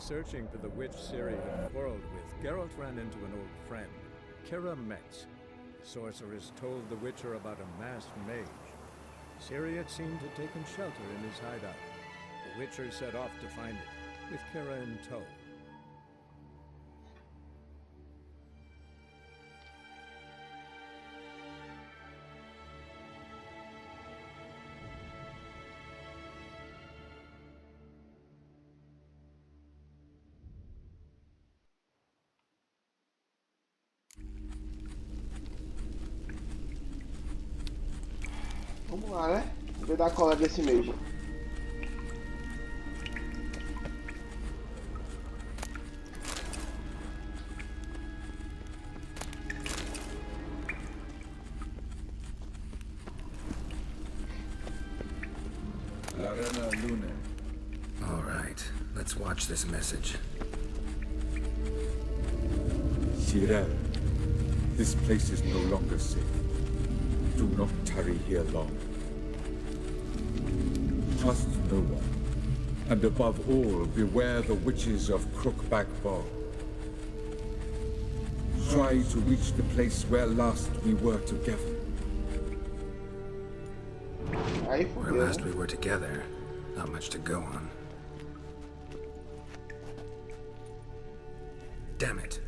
searching for the witch Ciri had quarreled with, Geralt ran into an old friend, Kira Metz. The sorceress told the Witcher about a masked mage. Ciri had seemed to take shelter in his hideout. The Witcher set off to find it, with Kira in tow. Vamos lá, né? Vou dar a cola desse mage. Larena Lune. All right, let's watch this message. Cyril, this place is no longer safe. Do not tarry here long. Trust no one. And above all, beware the witches of Crookback Bog. Try to reach the place where last we were together. Aí Where fudeu, last né? we were together, not much to go on. Damn it.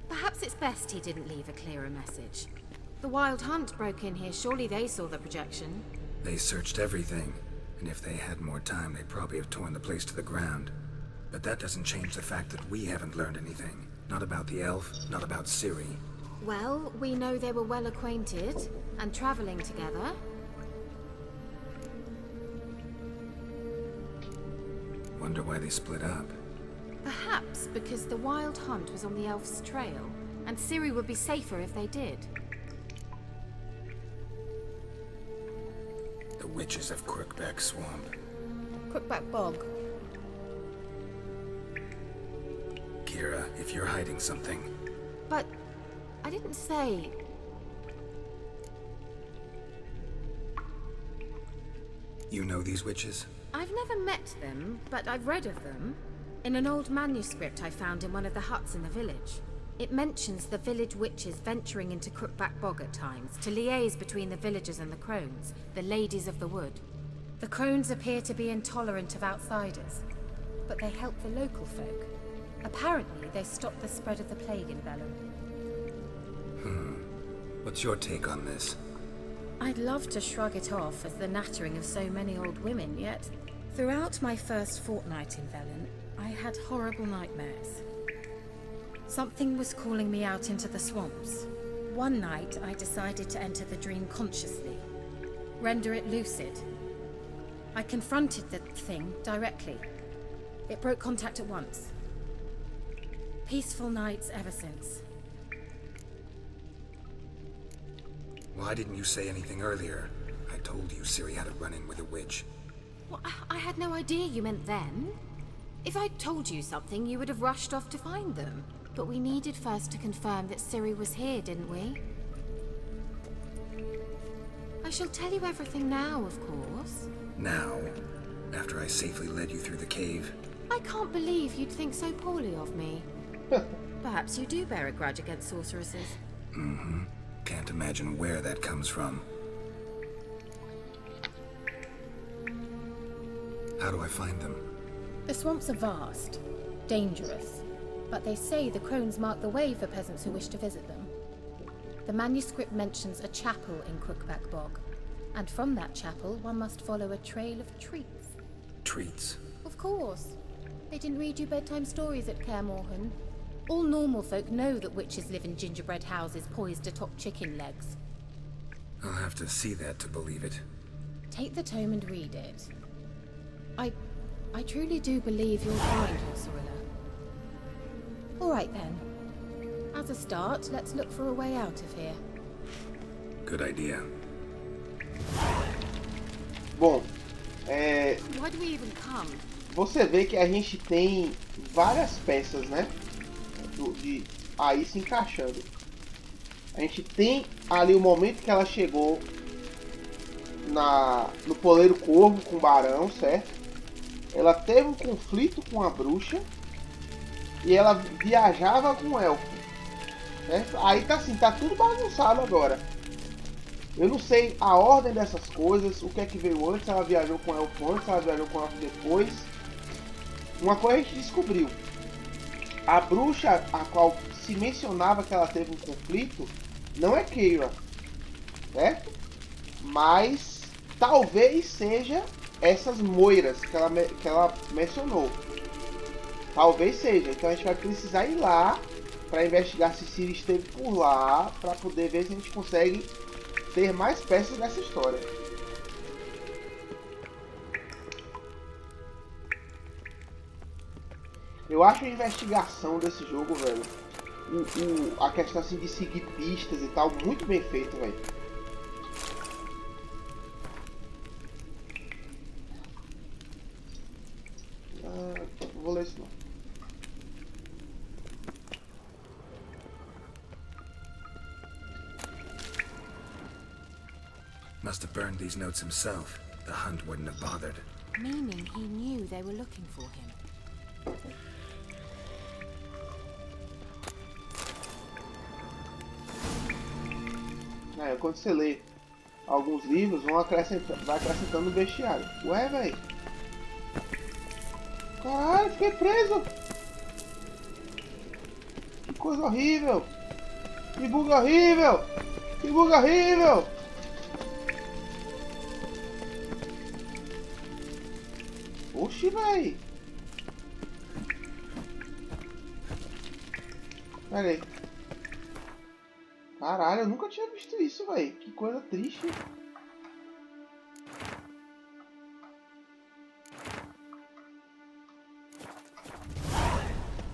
Perhaps it's best he didn't leave a clearer message. The Wild Hunt broke in here. Surely they saw the projection. They searched everything, and if they had more time, they'd probably have torn the place to the ground. But that doesn't change the fact that we haven't learned anything. Not about the elf, not about Ciri. Well, we know they were well acquainted and traveling together. Wonder why they split up. Perhaps because the Wild Hunt was on the elf's trail, and Ciri would be safer if they did. The witches of Crookback Swamp. Crookback Bog. Kira, if you're hiding something, But I didn't say. you know these witches? I've never met them, but I've read of them. In an old manuscript I found in one of the huts in the village. It mentions the village witches venturing into Crookback Bog at times to liaise between the villagers and the crones, the ladies of the wood. The crones appear to be intolerant of outsiders, but they help the local folk. Apparently, they stopped the spread of the plague in Velen. What's your take on this? I'd love to shrug it off as the nattering of so many old women, yet throughout my first fortnight in Velen, I had horrible nightmares. Something was calling me out into the swamps. One night, I decided to enter the dream consciously, render it lucid. I confronted the thing directly. It broke contact at once. Peaceful nights ever since. Why didn't you say anything earlier? I told you Ciri had a run-in with a witch. Well, I had no idea you meant then. If I'd told you something, you would have rushed off to find them. But we needed first to confirm that Ciri was here, didn't we? I shall tell you everything now, of course. Now, after I safely led you through the cave, I can't believe you'd think so poorly of me. Perhaps you do bear a grudge against sorceresses. can't imagine where that comes from. How do I find them? The swamps are vast, dangerous, but they say the crones mark the way for peasants who wish to visit them. The manuscript mentions a chapel in Crookback Bog, and from that chapel one must follow a trail of treats. Treats? Of course. They didn't read you bedtime stories at Kaer Morhen. All normal folk know that witches live in gingerbread houses poised atop chicken legs. I'll have to see that to believe it. Take the tome and read it. I truly do believe you'll find your Cirilla. All right then. As a start, let's look for a way out of here. Good idea. Bom, Why do we even come? você vê que a gente tem várias peças, né? De aí se encaixando. A gente tem ali o momento que ela chegou no Poleiro Corvo com o Barão, certo? ela teve um conflito com a bruxa e ela viajava com o elfo. Certo? Aí tá assim, tá tudo bagunçado agora. Eu não sei a ordem dessas coisas, o que é que veio antes, se ela viajou com o elfo antes, se ela viajou com o elfo depois. Uma coisa a gente descobriu. A bruxa a qual se mencionava que ela teve um conflito não é Keira, certo? Mas talvez seja essas moiras que ela mencionou. Talvez seja. Então a gente vai precisar ir lá para investigar se Ciri esteve por lá, para poder ver se a gente consegue ter mais peças dessa história. Eu acho a investigação desse jogo, velho, a questão assim de seguir pistas e tal, muito bem feito, velho. Não vou ler isso não. Must have burned these notes himself. The hunt wouldn't have bothered. Meaning he knew they were looking for him. Quando você lê alguns livros, vai acrescentando no bestiário. Ué, velho. Caralho, fiquei preso. Que coisa horrível. Que bug horrível. Que bug horrível. Oxi, véi. Pera aí. Caralho, eu nunca tinha visto isso, véi. Que coisa triste.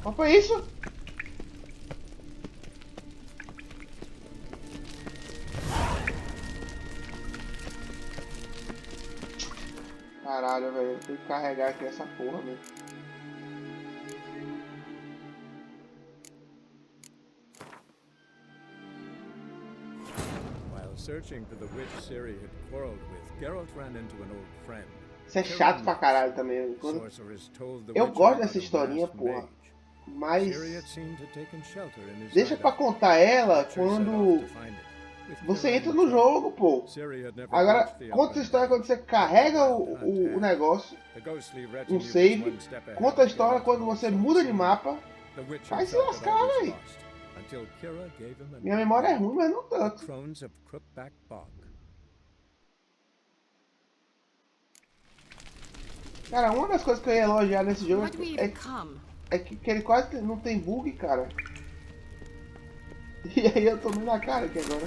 Qual foi isso? Caralho, velho. Eu tenho que carregar aqui essa porra, velho. While searching for the witch Ciri had quarreled with, Geralt ran into an old friend. Isso é chato pra caralho também. Sorceress told the Eu Witcher gosto about dessa a historinha, masked porra. mage. Mas Ciri had seemed to have taken shelter in his deixa pra hideout. contar ela Witcher set off quando to find it. With você Geralt entra in no tow, jogo, pô. Ciri had never Agora, reached the conta essa Elven história Vale. quando você carrega o negócio, The ghostly um retinue was save. one step ahead Conta a of história Geralt quando and você his muda de sons. mapa. The Witcher Vai se felt that lascar, all was véi. lost, until Kira gave him a Minha new memória é name, ruim, mas não the tanto. Crones of Crookback Bog. Cara, uma das coisas que eu ia elogiar nesse jogo Why do we even come? é que ele quase não tem bug, cara. E aí eu tomei na cara aqui agora.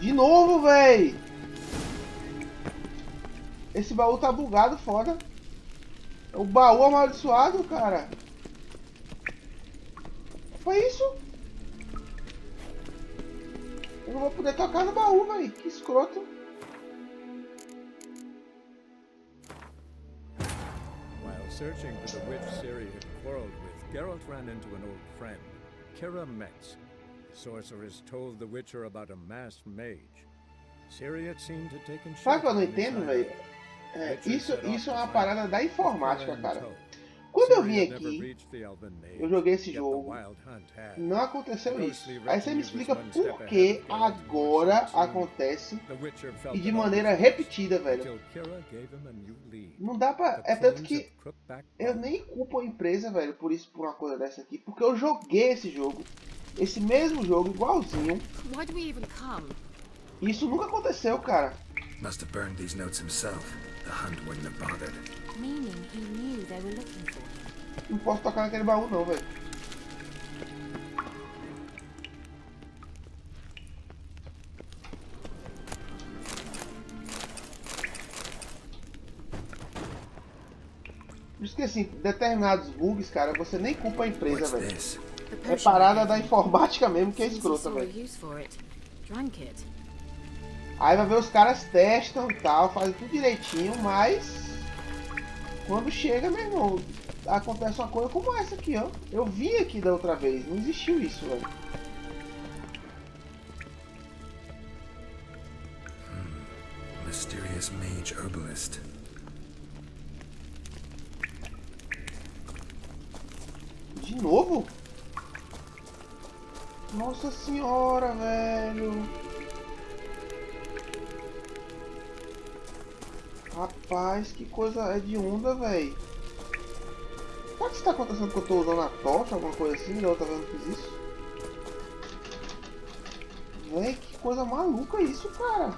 De novo, véi! Esse baú tá bugado, foda. É o baú amaldiçoado, cara. Foi isso? Eu não vou poder tocar no baú, véi. Que escroto. While searching for the witch Ciri had quarreled with, Geralt ran into an old friend, Kira Metz. The sorceress told the Witcher about a masked mage. Ciri had seemed to have taken Sabe o que shelter eu não in his entendo, hideout. velho? Isso é uma parada da informática, With Kira in cara. tow, Quando eu Ciri vim had never aqui, reached the Elven Maze, eu joguei esse yet the jogo, Wild Hunt had. não aconteceu The isso. ghostly Aí você me retinue explica was one step por ahead que of Geralt and his agora sons. acontece The Witcher felt e de that all maneira was lost, repetida, velho. until Kira gave him a new lead. Não dá pra. The É tanto Crones que of Crookback eu Bog. nem culpo a empresa, velho, por isso, por uma coisa dessa aqui. Porque eu joguei esse jogo, esse mesmo jogo, igualzinho. Why do we even come? E isso nunca aconteceu, cara. Must have burned these notes himself. The hunt wouldn't have bothered. Meaning he knew they were looking for him. Não posso tocar naquele baú, não, velho. Por isso que assim, determinados bugs, cara, você nem culpa a empresa, What's velho. this? The É potion parada I da gave him. informática mesmo que é Since he escrota, saw a velho. use for it, drank it. Aí vai ver os caras testam e tal, fazem tudo direitinho, mas quando chega, meu irmão, acontece uma coisa como essa aqui, ó. Eu vi aqui da outra vez, não existiu isso, velho. Mysterious mysterious mage herbalist. De novo? Nossa senhora, velho. Rapaz, que coisa hedionda, velho. Será que isso tá acontecendo porque eu tô usando a tocha, alguma coisa assim? Da outra vez eu fiz isso? Véi, que coisa maluca isso, cara.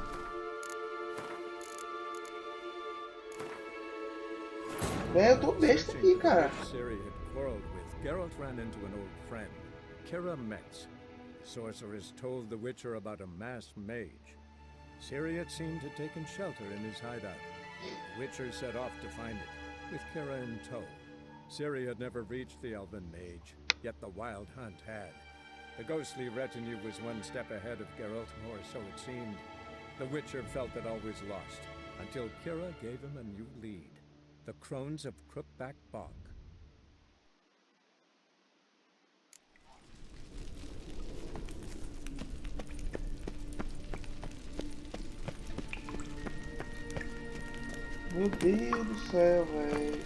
Véi, eu tô besta aqui, Searching for the cara. witch Ciri had quarreled with, Geralt ran into an old friend, Kira Metz. The sorceress told the Witcher about a masked mage. Ciri had seemed to taken shelter in his hideout. The Witcher set off to find it, with Kira in tow. Ciri had never reached the elven mage, yet the wild hunt had. The ghostly retinue was one step ahead of Geralt, or so it seemed. The Witcher felt it all was lost, until Kira gave him a new lead. The Crones of Crookback Bog. Meu Deus do céu, velho.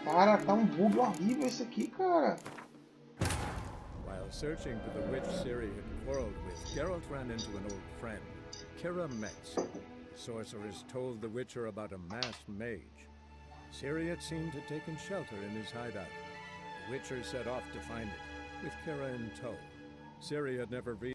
Cara, tá um bug horrível esse aqui, cara. While searching for the witch Ciri had quarreled with, Geralt ran into an old friend, Kira Metz. The sorceress told the Witcher about a masked mage. Ciri had seemed to taken shelter in his hideout. The Witcher set off to find it, with Kira in tow. Ciri had never reached